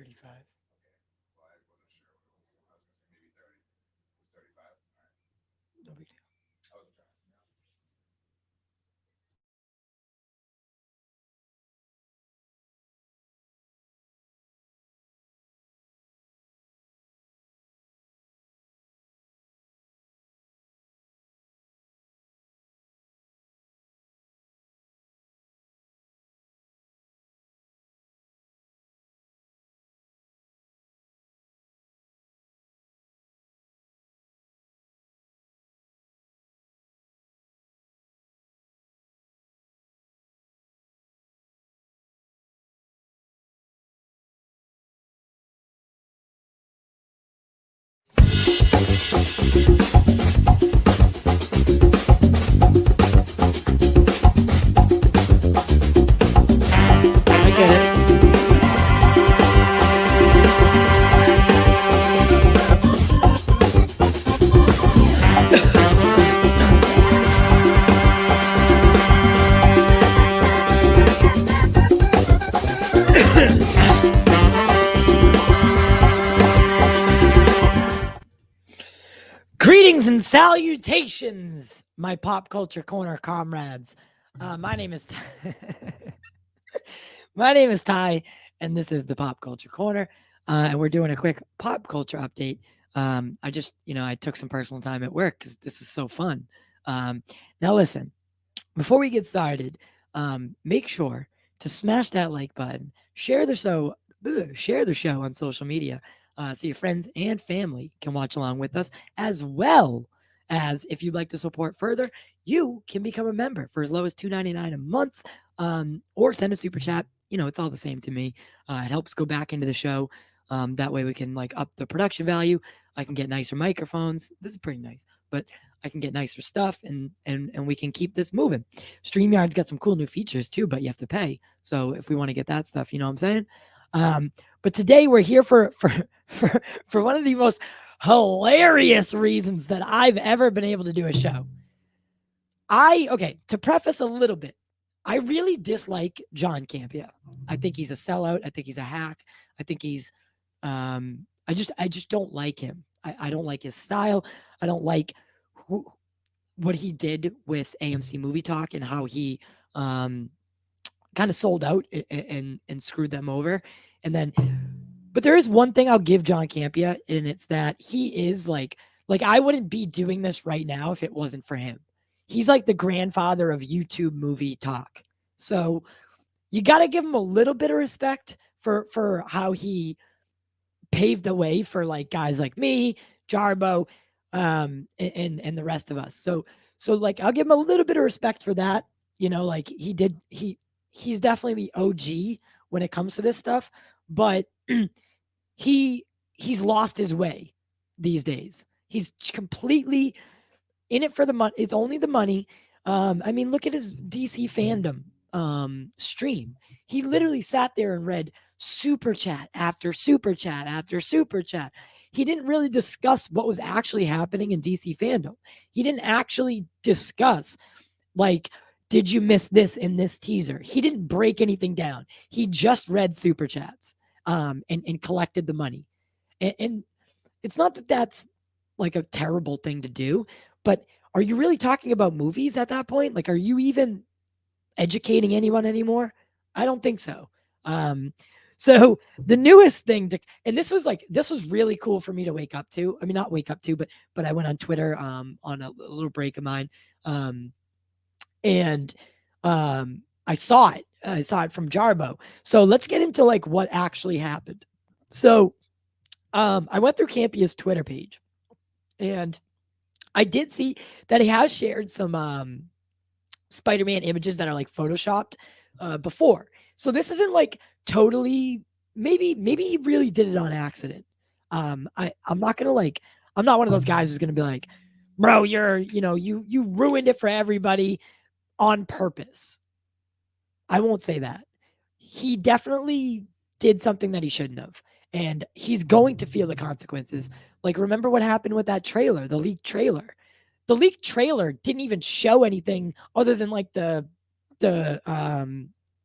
35. Well, I wasn't sure what it was. I was gonna say maybe 30. It was 35. All right. No big deal. I wasn't trying. I get it. Greetings and salutations, my pop culture corner comrades. My name is my name is Ty, and this is the Pop Culture Corner. And we're doing a quick pop culture update. I just, I took some personal time at work because this is so fun. Now, listen, before we get started, make sure to smash that like button, share the show on social media, so your friends and family can watch along with us, as well as if you'd like to support further, you can become a member for as low as $2.99 a month, or send a super chat. It's all the same to me. It helps go back into the show. That way we can like up the production value. I can get nicer microphones. This is pretty nice, but I can get nicer stuff, and we can keep this moving. StreamYard's got some cool new features too, but you have to pay. So if we want to get that stuff, you know what I'm saying? But today we're here for one of the most hilarious reasons that I've ever been able to do a show. To preface a little bit, I really dislike John Campea. I think he's a sellout. I think he's a hack. I think he's I just don't like him. I don't like his style. I don't like who, what he did with AMC Movie Talk and how he kind of sold out and screwed them over. And then, but there is one thing I'll give John Campea, and it's that he is like I wouldn't be doing this right now if it wasn't for him. He's like the grandfather of YouTube movie talk. So you got to give him a little bit of respect for how he paved the way for like guys like me, Jarbo, and the rest of us. So like I'll give him a little bit of respect for that. Like he's definitely the OG when it comes to this stuff, but he's lost his way these days. He's completely in it for the money. It's only the money. I mean, look at his DC fandom stream. He literally sat there and read super chat after super chat after super chat. He didn't really discuss what was actually happening in DC fandom. He didn't actually discuss, like, did you miss this in this teaser? He didn't break anything down. He just read super chats and collected the money. And it's not that that's like a terrible thing to do, but are you really talking about movies at that point? Like, are you even educating anyone anymore? I don't think so. So the newest thing and this was really cool for me to wake up to. I mean, not wake up to, but I went on Twitter on a little break of mine, and I saw it. I saw it from Jarbo. So let's get into like what actually happened. So I went through Campea's Twitter page, and I did see that he has shared some Spider-Man images that are like photoshopped before. So this isn't like totally, maybe he really did it on accident. I'm not gonna like, I'm not one of those guys who's gonna be like, bro, you ruined it for everybody on purpose. I won't say that. He definitely did something that he shouldn't have, and he's going to feel the consequences. Like, remember what happened with that trailer, the leaked trailer. The leaked trailer didn't even show anything other than like the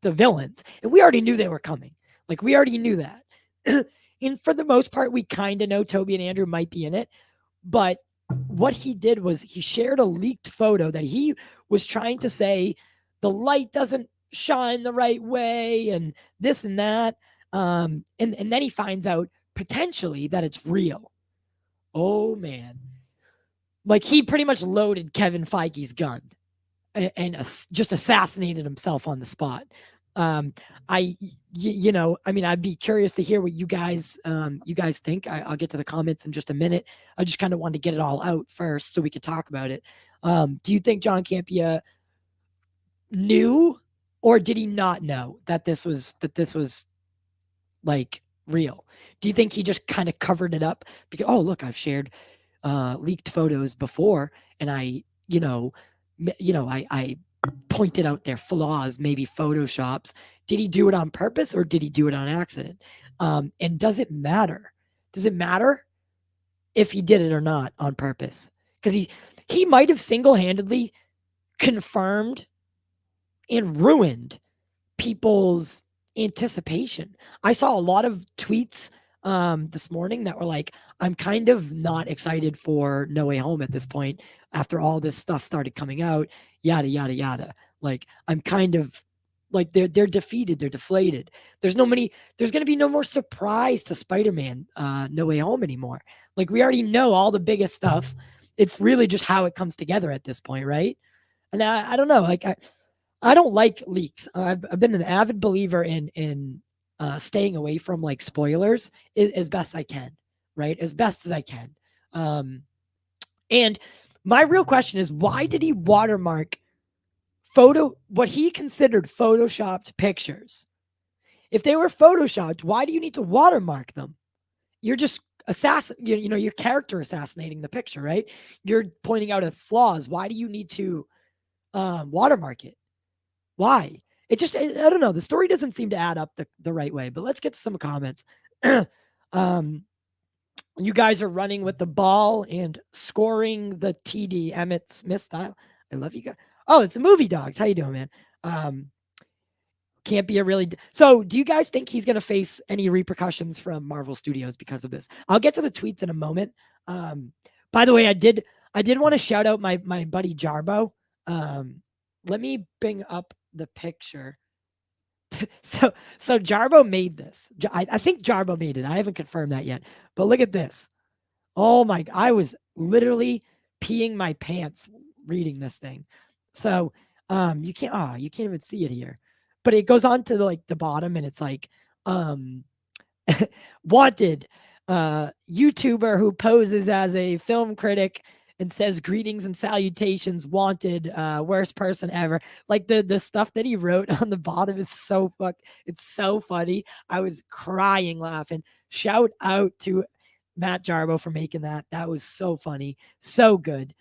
villains, and we already knew they were coming. Like, we already knew that. And for the most part, we kind of know Toby and Andrew might be in it. But what he did was he shared a leaked photo that he was trying to say the light doesn't shine the right way and this and that. And then he finds out potentially that it's real. Oh man. Like he pretty much loaded Kevin Feige's gun and just assassinated himself on the spot. Um, I mean, I'd be curious to hear what you guys think. I'll get to the comments in just a minute. I just kind of wanted to get it all out first so we could talk about it. Do you think John Campea knew, or did he not know that this was like real? Do you think he just kind of covered it up because oh look, I've shared leaked photos before, and I pointed out their flaws, maybe photoshops. Did he do it on purpose or did he do it on accident? And does it matter? Does it matter if he did it or not on purpose? Because he might have single-handedly confirmed and ruined people's anticipation. I saw a lot of tweets this morning that were like, I'm kind of not excited for No Way Home at this point after all this stuff started coming out, yada yada yada. Like I'm kind of like they're defeated, they're deflated. There's gonna be no more surprise to Spider-Man No Way Home anymore. Like we already know all the biggest stuff. It's really just how it comes together at this point, right? And I don't know, like I don't like leaks. I've been an avid believer in staying away from like spoilers as best I can, right? As best as I can. And my real question is, why did he watermark what he considered photoshopped pictures? If they were photoshopped, why do you need to watermark them? You're just you're character assassinating the picture, right? You're pointing out its flaws. Why do you need to watermark it? Why? It just, I don't know. The story doesn't seem to add up the right way, but let's get to some comments. You guys are running with the ball and scoring the TD Emmett Smith style. I love you guys. Oh, it's a movie dogs. How you doing, man? Can't be a really. So, do you guys think he's going to face any repercussions from Marvel Studios because of this? I'll get to the tweets in a moment. By the way, I did want to shout out my buddy Jarbo. Let me bring up the picture. so Jarbo made this. I think Jarbo made it. I haven't confirmed that yet. But look at this. Oh my! I was literally peeing my pants reading this thing. So you can't even see it here, but it goes on to like the bottom and it's like wanted YouTuber who poses as a film critic and says greetings and salutations wanted worst person ever. Like the stuff that he wrote on the bottom is it's so funny. I was crying laughing. Shout out to Matt Jarbo for making that. That was so funny. So good.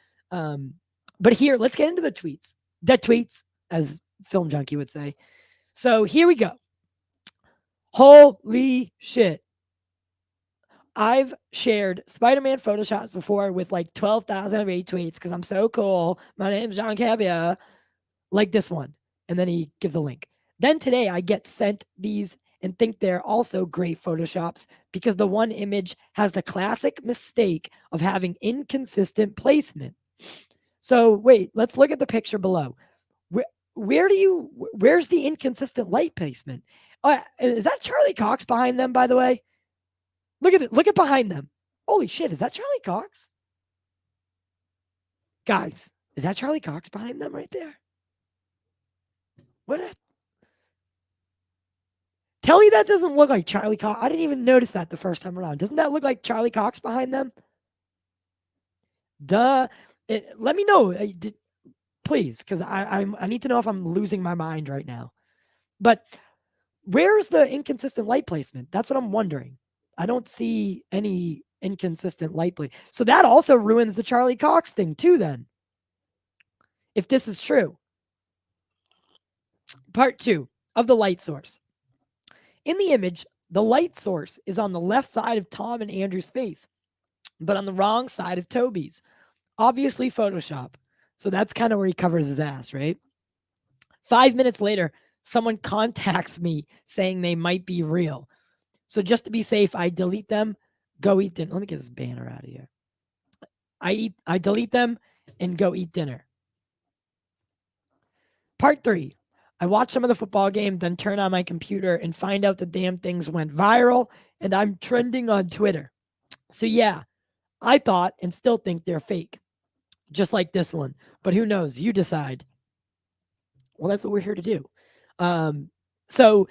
But here, let's get into the tweets. The tweets, as Film Junkie would say. So here we go. Holy shit. I've shared Spider-Man photoshops before with like 12,000 retweets because I'm so cool. My name's John Campea. Like this one. And then he gives a link. Then today I get sent these and think they're also great photoshops because the one image has the classic mistake of having inconsistent placement. So wait, let's look at the picture below. Where's the inconsistent light placement? Is that Charlie Cox behind them, by the way? Look at it. Look at behind them. Holy shit, is that Charlie Cox? Guys, is that Charlie Cox behind them right there? What? Tell me that doesn't look like Charlie Cox. I didn't even notice that the first time around. Doesn't that look like Charlie Cox behind them? Duh. Let me know, please, because I need to know if I'm losing my mind right now. But where's the inconsistent light placement? That's what I'm wondering. I don't see any inconsistent light placement. So that also ruins the Charlie Cox thing too then. If this is true. Part 2 of the light source. In the image, the light source is on the left side of Tom and Andrew's face, but on the wrong side of Toby's. Obviously Photoshop. So that's kind of where he covers his ass, right? 5 minutes later, someone contacts me saying they might be real. So just to be safe, I delete them, go eat dinner. Let me get this banner out of here. I delete them and go eat dinner. Part 3. I watch some of the football game, then turn on my computer and find out the damn things went viral and I'm trending on Twitter. So yeah, I thought and still think they're fake, just like this one. But who knows? You decide. Well, that's what we're here to do. So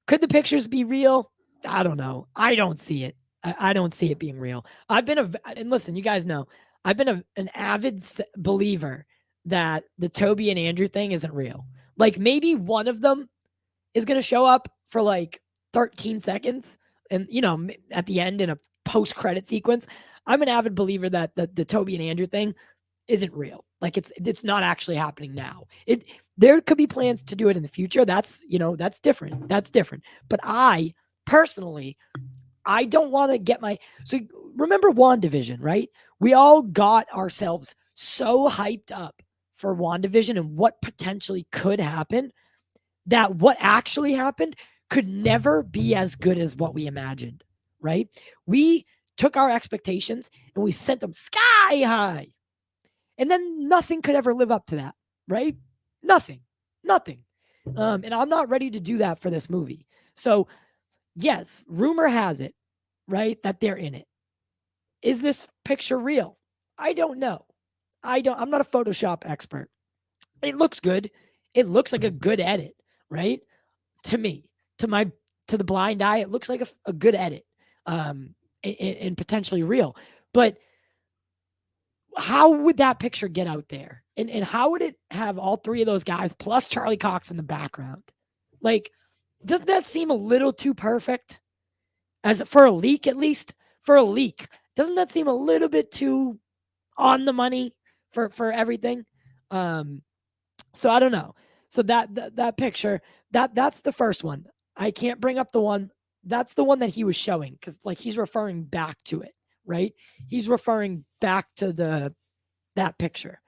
could the pictures be real? I don't know. I don't see it. I don't see it being real. And listen, you guys know, I've been an avid believer that the Toby and Andrew thing isn't real. Like maybe one of them is going to show up for like 13 seconds and, at the end in a post credit sequence. I'm an avid believer that the Toby and Andrew thing isn't real. Like it's not actually happening now. There could be plans to do it in the future. That's different. That's different. But I personally, I don't want to get so remember WandaVision, right? We all got ourselves so hyped up for WandaVision and what potentially could happen that what actually happened could never be as good as what we imagined, right? We took our expectations and we sent them sky high. And then nothing could ever live up to that, right? Nothing. And I'm not ready to do that for this movie. So, yes, rumor has it, right, that they're in it. Is this picture real? I don't know. I'm not a Photoshop expert. It looks good. It looks like a good edit, right? To me, to the blind eye, it looks like a good edit, and potentially real. But how would that picture get out there? And how would it have all three of those guys plus Charlie Cox in the background? Like, doesn't that seem a little too perfect? As for a leak, at least for a leak, doesn't that seem a little bit too on the money for everything? So I don't know. So that picture, that's the first one. I can't bring up the one. That's the one that he was showing because like he's referring back to it, right? He's referring back to that picture.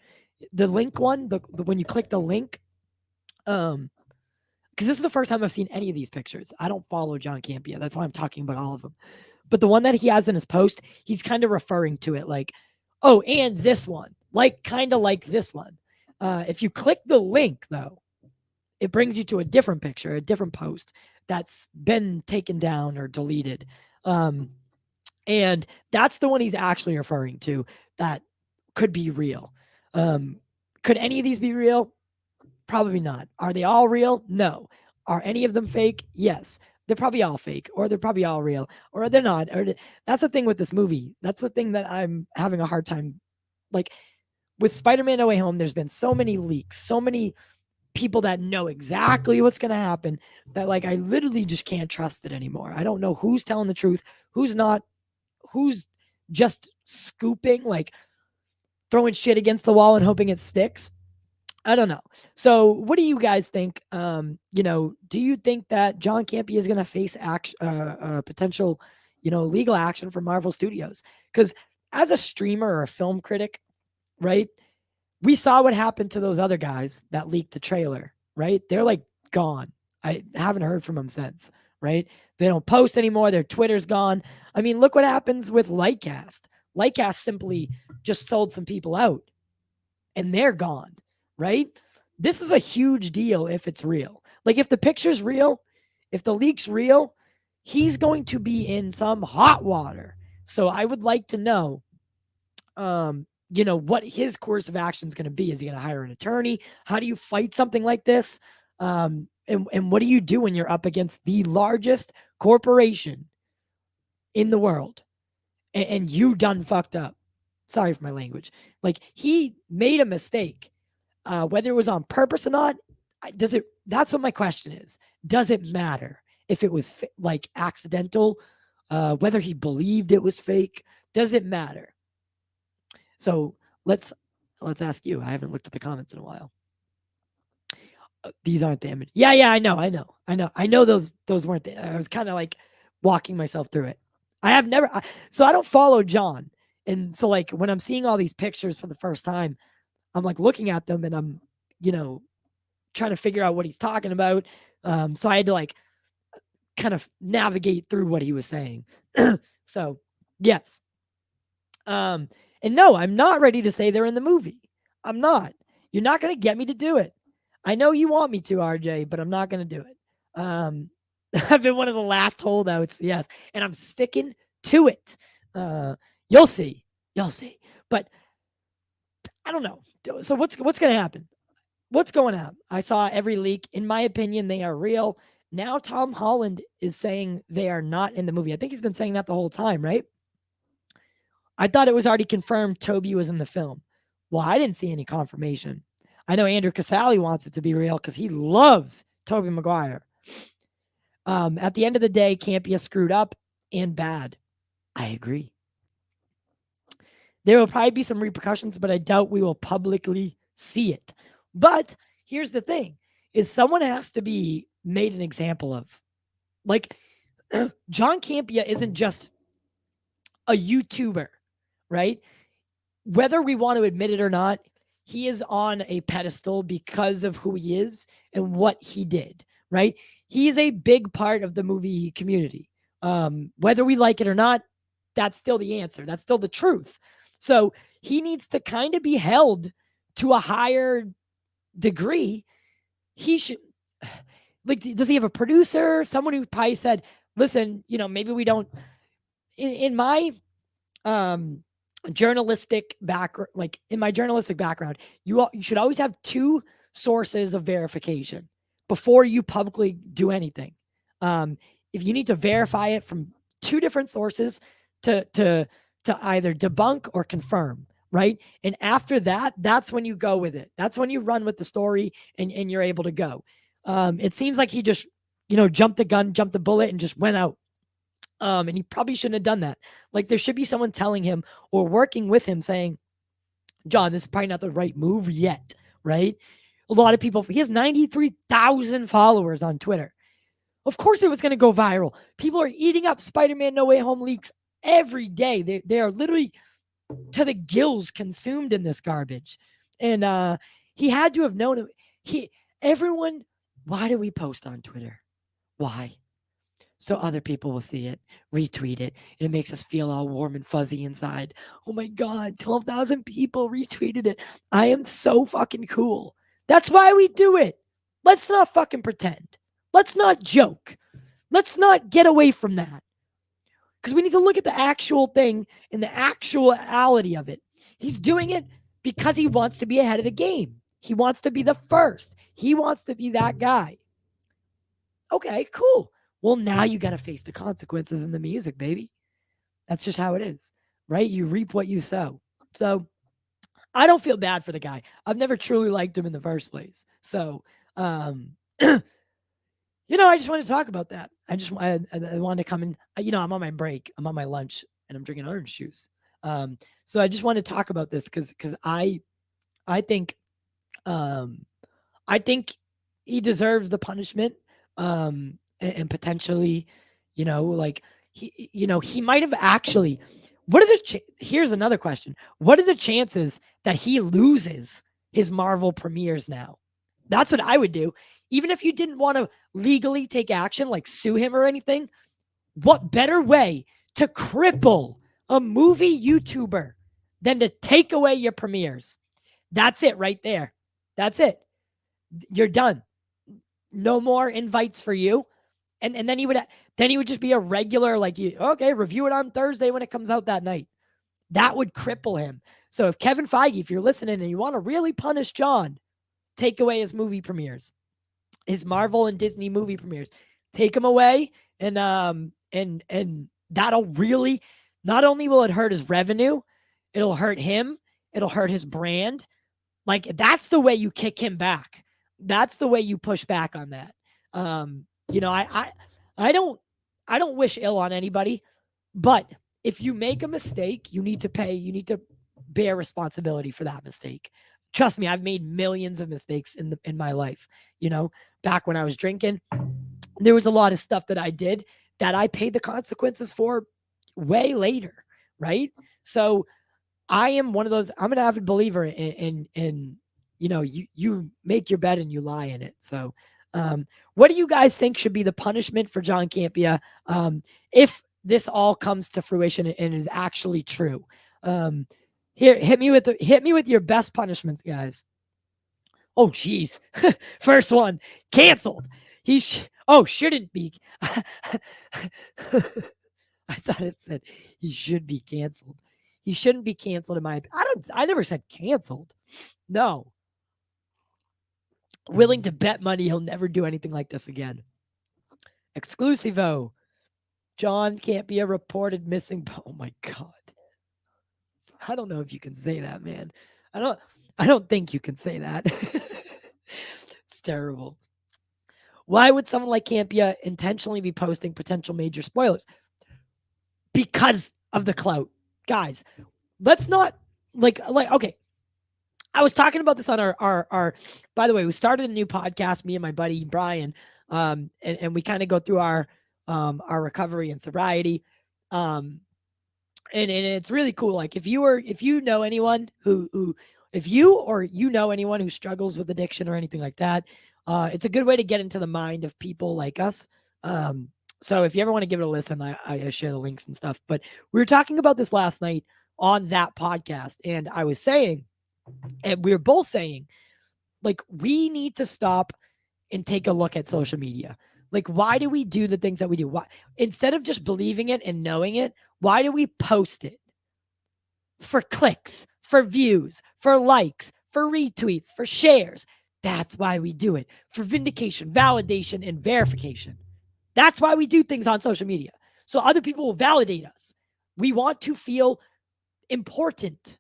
The link one, the when you click the link, because this is the first time I've seen any of these pictures. I don't follow John Campea. That's why I'm talking about all of them. But the one that he has in his post, he's kind of referring to it like, oh, and this one, like kind of like this one. If you click the link, though, it brings you to a different picture, a different post that's been taken down or deleted. And that's the one he's actually referring to that could be real. Could any of these be real? Probably not. Are they all real? No. Are any of them fake? Yes. They're probably all fake, or they're probably all real, or they're not. That's the thing with this movie. That's the thing that I'm having a hard time. Like with Spider-Man No Way Home, there's been so many leaks, so many people that know exactly what's going to happen that like I literally just can't trust it anymore. I don't know who's telling the truth, who's not, who's just scooping, like throwing shit against the wall and hoping it sticks. I don't know. So, what do you guys think? Do you think that John Campea is going to face potential, legal action from Marvel Studios? Because as a streamer or a film critic, right, we saw what happened to those other guys that leaked the trailer, right? They're like gone. I haven't heard from them since, right? They don't post anymore. Their Twitter's gone. I mean, look what happens with Lightcast. Lightcast simply just sold some people out and they're gone, right? This is a huge deal if it's real. Like if the picture's real, if the leak's real, he's going to be in some hot water. So I would like to know, what his course of action is going to be. Is he going to hire an attorney? How do you fight something like this? And what do you do when you're up against the largest corporation in the world and you done fucked up? Sorry for my language. Like he made a mistake, whether it was on purpose or not. That's what my question is. Does it matter if it was like accidental, whether he believed it was fake? Does it matter? So let's ask you. I haven't looked at the comments in a while. These aren't the image. Yeah, I know those weren't I was kind of like walking myself through it. So I don't follow John. And so like when I'm seeing all these pictures for the first time, I'm like looking at them and I'm, trying to figure out what he's talking about. So I had to like kind of navigate through what he was saying. So, yes. Um, and no, I'm not ready to say they're in the movie. I'm not. You're not going to get me to do it. I know you want me to, RJ, but I'm not going to do it. I've been one of the last holdouts, yes, and I'm sticking to it. Uh, you'll see. You'll see. But I don't know. So what's going to happen? What's going on? I saw every leak. In my opinion, they are real. Now Tom Holland is saying they are not in the movie. I think he's been saying that the whole time, right? I thought it was already confirmed Toby was in the film. Well, I didn't see any confirmation. I know Andrew Casale wants it to be real because he loves Toby Maguire. At the end of the day, Campea screwed up and bad. I agree. There will probably be some repercussions, but I doubt we will publicly see it. But here's the thing is someone has to be made an example of. Like John Campea isn't just a YouTuber, right? Whether we want to admit it or not, he is on a pedestal because of who he is and what he did, right? He is a big part of the movie community. Whether we like it or not, that's still the answer. That's still the truth. So he needs to kind of be held to a higher degree. He should, like, does he have a producer? Someone who probably said, listen, maybe we don't, in my journalistic background, like in my journalistic background, you should always have two sources of verification before you publicly do anything. If you need to verify it from two different sources to either debunk or confirm, right? And after that, that's when you go with it. That's when you run with the story and you're able to go. It seems like he just, jumped the gun, jumped the bullet, and just went out. And he probably shouldn't have done that. Like there should be someone telling him or working with him saying, John, this is probably not the right move yet, right? A lot of people, he has 93,000 followers on Twitter. Of course it was going to go viral. People are eating up Spider-Man No Way Home leaks every day. They are literally to the gills consumed in this garbage. And he had to have known it. Everyone, why do we post on Twitter? Why? So other people will see it, retweet it, and it makes us feel all warm and fuzzy inside. Oh my God, 12,000 people retweeted it. I am so fucking cool. That's why we do it. Let's not fucking pretend. Let's not joke. Let's not get away from that. Because we need to look at the actual thing and the actuality of it. He's doing it because he wants to be ahead of the game. He wants to be the first. He wants to be that guy. Okay, cool. Well, now you got to face the consequences in the music, baby. That's just how it is, right? You reap what you sow. So I don't feel bad for the guy. I've never truly liked him in the first place. So, I just want to talk about that. I wanted to come in. I'm on my break. I'm on my lunch, and I'm drinking orange juice. So I just want to talk about this because I think I think he deserves the punishment. And potentially, like he might have actually. What are here's another question. What are the chances that he loses his Marvel premieres now? That's what I would do. Even if you didn't want to legally take action, like sue him or anything, what better way to cripple a movie YouTuber than to take away your premieres? That's it right there. That's it. You're done. No more invites for you. And then he would just be a regular, like, okay, review it on Thursday when it comes out that night. That would cripple him. So if Kevin Feige, if you're listening and you want to really punish John, take away his movie premieres, his Marvel and Disney movie premieres, take him away. And that'll really, not only will it hurt his revenue, it'll hurt him. It'll hurt his brand. Like that's the way you kick him back. That's the way you push back on that. I don't wish ill on anybody, but if you make a mistake, you need to bear responsibility for that mistake. Trust me, I've made millions of mistakes in my life. Back when I was drinking, there was a lot of stuff that I did that I paid the consequences for way later, right? So I am one of those. I'm an avid believer in you make your bed and you lie in it. So What do you guys think should be the punishment for John Campea if this all comes to fruition and is actually true? Um, Here, hit me with your best punishments, guys. Oh, geez. First one, canceled. Shouldn't be. I thought it said he should be canceled. He shouldn't be canceled in my opinion. I never said canceled. No. Willing to bet money he'll never do anything like this again. Exclusivo. John Campea reported missing. Oh my god. I don't know if you can say that, man. I don't I don't think you can say that. It's terrible. Why would someone like Campea intentionally be posting potential major spoilers? Because of the clout. Guys, let's not okay. I was talking about this on our by the way, we started a new podcast, me and my buddy Brian. And we kind of go through our recovery and sobriety. And it's really cool. Like if you know anyone who if you know anyone who struggles with addiction or anything like that, it's a good way to get into the mind of people like us. So if you ever want to give it a listen, I share the links and stuff. But we were talking about this last night on that podcast, and I was saying, and we were both saying, like, we need to stop and take a look at social media. Like, why do we do the things that we do? Why, instead of just believing it and knowing it, why do we post it? For clicks, for views, for likes, for retweets, for shares. That's why we do it. For vindication, validation, and verification. That's why we do things on social media. So other people will validate us. We want to feel important.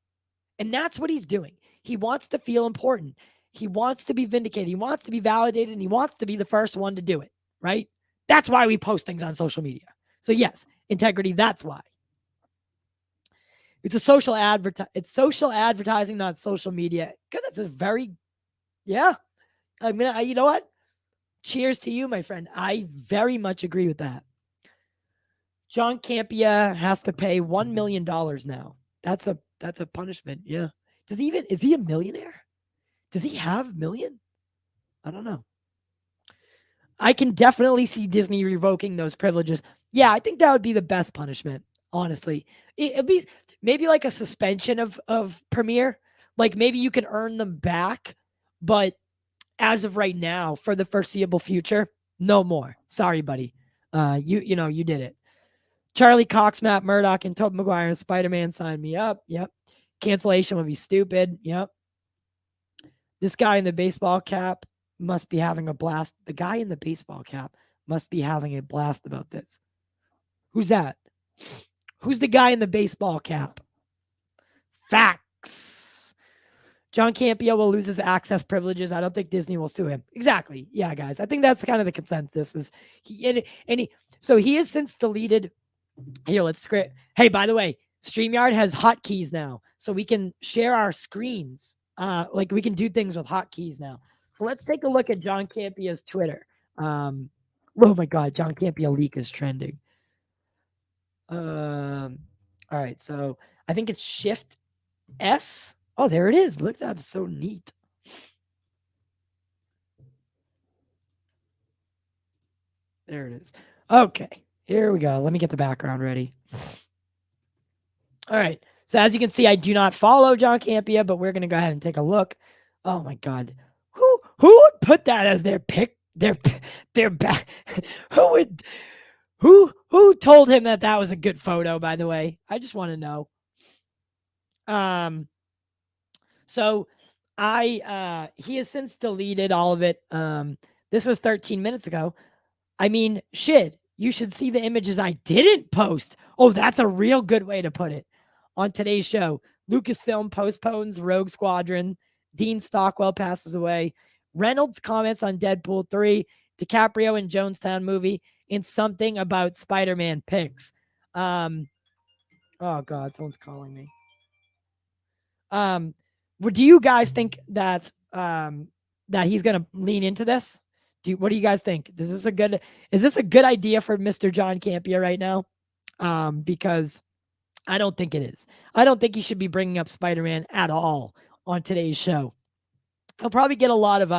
And that's what he's doing. He wants to feel important. He wants to be vindicated. He wants to be validated, and he wants to be the first one to do it, right? That's why we post things on social media. So yes, integrity, that's why. It's social advertising, not social media. Good, that's a very, yeah. I mean, you know what? Cheers to you, my friend. I very much agree with that. John Campea has to pay $1 million now. That's a punishment. Yeah. Is he a millionaire? Does he have a million? I don't know. I can definitely see Disney revoking those privileges. Yeah, I think that would be the best punishment, honestly. At least maybe like a suspension of Premiere. Like maybe you can earn them back, but as of right now, for the foreseeable future, no more. Sorry, buddy. You did it. Charlie Cox, Matt Murdock, and Tobey Maguire and Spider-Man signed me up. Yep. Cancellation would be stupid. Yep. This guy in the baseball cap must be having a blast. The guy in the baseball cap must be having a blast about this. Who's that? Who's the guy in the baseball cap? Facts. John Campea will lose his access privileges. I don't think Disney will sue him. Exactly. Yeah, guys. I think that's kind of the consensus. Is so he has since deleted. Here, let's script. Hey, by the way, StreamYard has hotkeys now, so we can share our screens. Like we can do things with hotkeys now. So let's take a look at John Campea's Twitter. Oh my God, John Campea leak is trending. All right, so I think it's Shift S. Oh, there it is. Look, that's so neat. There it is. Okay, here we go. Let me get the background ready. All right. So as you can see, I do not follow John Campea, but we're gonna go ahead and take a look. Oh my God, who would put that as their pick? Their back? Who told him that was a good photo? By the way, I just want to know. So he has since deleted all of it. This was 13 minutes ago. I mean, shit. You should see the images I didn't post. Oh, that's a real good way to put it. On today's show, Lucasfilm postpones Rogue Squadron. Dean Stockwell passes away. Reynolds comments on Deadpool 3. DiCaprio in Jonestown movie. And something about Spider-Man picks. Oh God, someone's calling me. Do you guys think that that he's gonna lean into this? What do you guys think? Is this a good idea for Mr. John Campea right now? Because I don't think it is. I don't think he should be bringing up Spider-Man at all on today's show. He'll probably get a lot of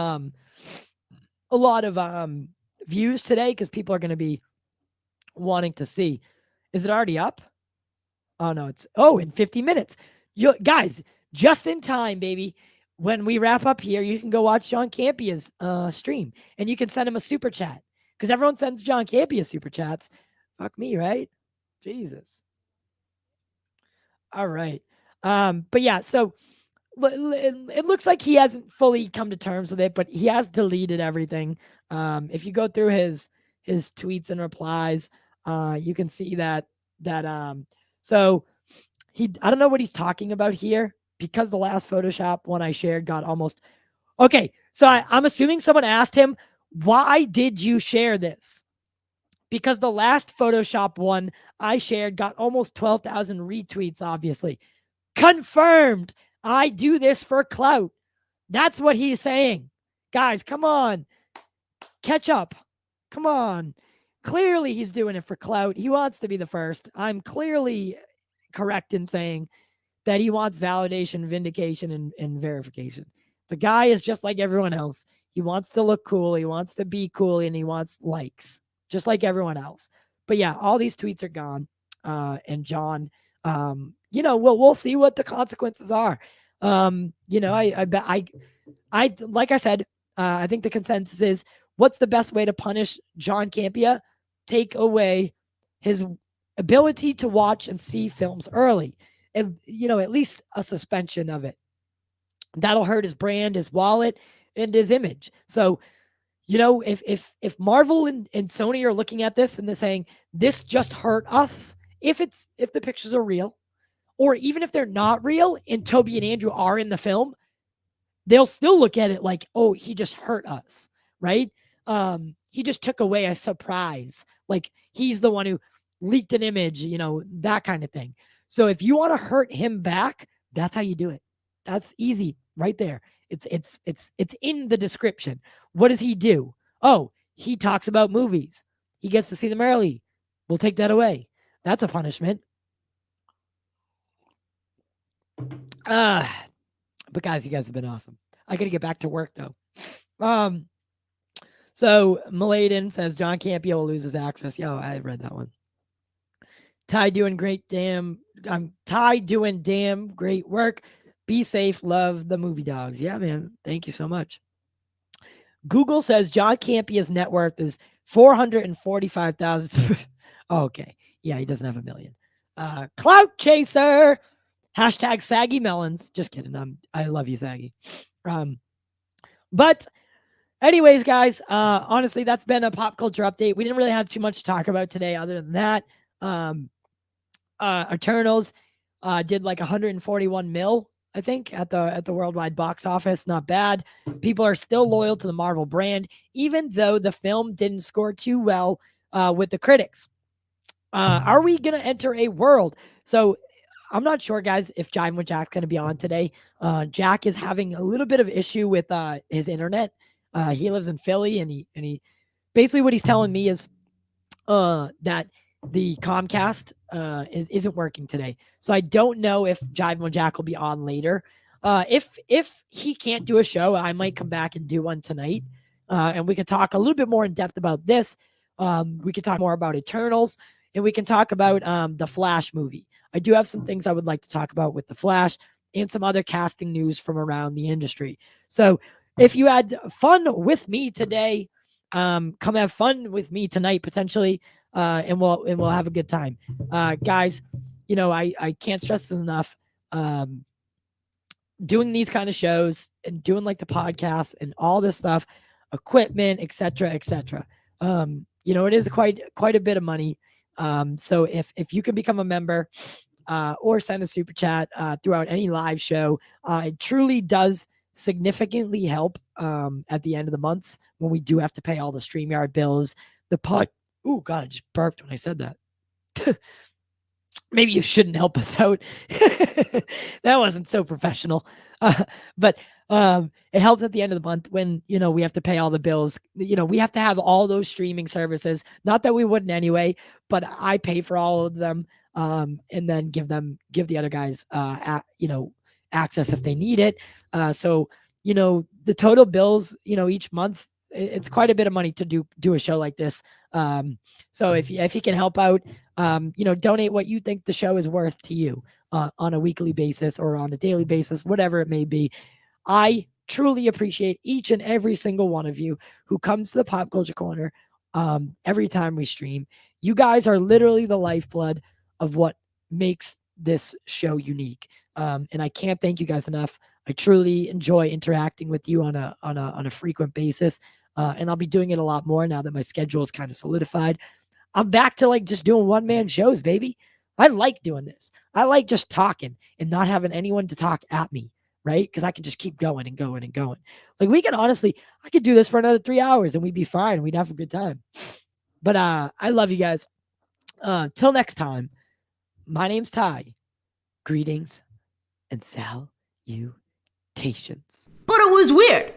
a lot of views today because people are going to be wanting to see. Is it already up? Oh no, it's in 50 minutes. You guys, just in time, baby. When we wrap up here, you can go watch John Campea's stream, and you can send him a super chat because everyone sends John Campea super chats. Fuck me, right? Jesus. All right. But yeah, so it looks like he hasn't fully come to terms with it, but he has deleted everything. If you go through his tweets and replies, you can see that so I don't know what he's talking about here because the last Photoshop one I shared got almost okay. So I'm assuming someone asked him, why did you share this? Because the last Photoshop one I shared got almost 12,000 retweets, obviously. Confirmed. I do this for clout. That's what he's saying. Guys, come on. Catch up. Come on. Clearly, he's doing it for clout. He wants to be the first. I'm clearly correct in saying that he wants validation, vindication, and verification. The guy is just like everyone else. He wants to look cool. He wants to be cool, and he wants likes, just like everyone else. But yeah, all these tweets are gone. And John, we'll see what the consequences are. I bet I like I said, I think the consensus is what's the best way to punish John Campea? Take away his ability to watch and see films early. And at least a suspension of it. That'll hurt his brand, his wallet, and his image. So, if Marvel and Sony are looking at this and they're saying this just hurt us, if the pictures are real, or even if they're not real and Toby and Andrew are in the film, they'll still look at it like, oh, he just hurt us, right? He just took away a surprise. Like he's the one who leaked an image, that kind of thing. So if you want to hurt him back, that's how you do it. That's easy right there. It's in the description. What does he do? Oh, he talks about movies. He gets to see them early. We'll take that away. That's a punishment. But guys, you guys have been awesome. I got to get back to work though. So Maladen says John Campea will lose his access. Yo, I read that one. Ty doing great Ty doing damn great work. Be safe. Love the movie dogs. Yeah, man. Thank you so much. Google says John Campea's net worth is 445,000. Okay. Yeah, he doesn't have a million. Clout chaser. Hashtag saggy melons. Just kidding. I love you, Saggy. But anyways, guys, honestly, that's been a pop culture update. We didn't really have too much to talk about today other than that. Eternals did like 141 mil, I think, at the worldwide box office. Not bad. People are still loyal to the Marvel brand, even though the film didn't score too well with the critics. Are we going to enter a world? So I'm not sure, guys, if Jive with Jack's going to be on today. Jack is having a little bit of issue with his internet. He lives in Philly, and he basically what he's telling me is that the Comcast isn't working today. So I don't know if Jive with Jack will be on later. If he can't do a show, I might come back and do one tonight, and we can talk a little bit more in depth about this. We can talk more about Eternals, and we can talk about the Flash movie. I do have some things I would like to talk about with the Flash and some other casting news from around the industry. So if you had fun with me today, come have fun with me tonight potentially, and we'll have a good time, guys. I can't stress this enough. Doing these kind of shows and doing like the podcast and all this stuff, equipment, etc., etc. It is quite a bit of money. So if you can become a member or send a super chat throughout any live show, it truly does significantly help at the end of the months when we do have to pay all the StreamYard bills. Oh God, I just burped when I said that. Maybe you shouldn't help us out. That wasn't so professional. But it helps at the end of the month when, we have to pay all the bills. We have to have all those streaming services. Not that we wouldn't anyway, but I pay for all of them and then give the other guys, access if they need it. So, the total bills, each month it's quite a bit of money to do a show like this. So if you can help out, donate what you think the show is worth to you on a weekly basis or on a daily basis, whatever it may be. I truly appreciate each and every single one of you who comes to the Pop Culture Corner every time we stream. You guys are literally the lifeblood of what makes this show unique. And I can't thank you guys enough. I truly enjoy interacting with you on a frequent basis. And I'll be doing it a lot more now that my schedule is kind of solidified. I'm back to like just doing one-man shows, baby. I like doing this. I like just talking and not having anyone to talk at me, right? Because I can just keep going and going and going. Like we can honestly, I could do this for another 3 hours and we'd be fine. We'd have a good time. But I love you guys. Till next time, my name's Ty. Greetings and salutations. But it was weird.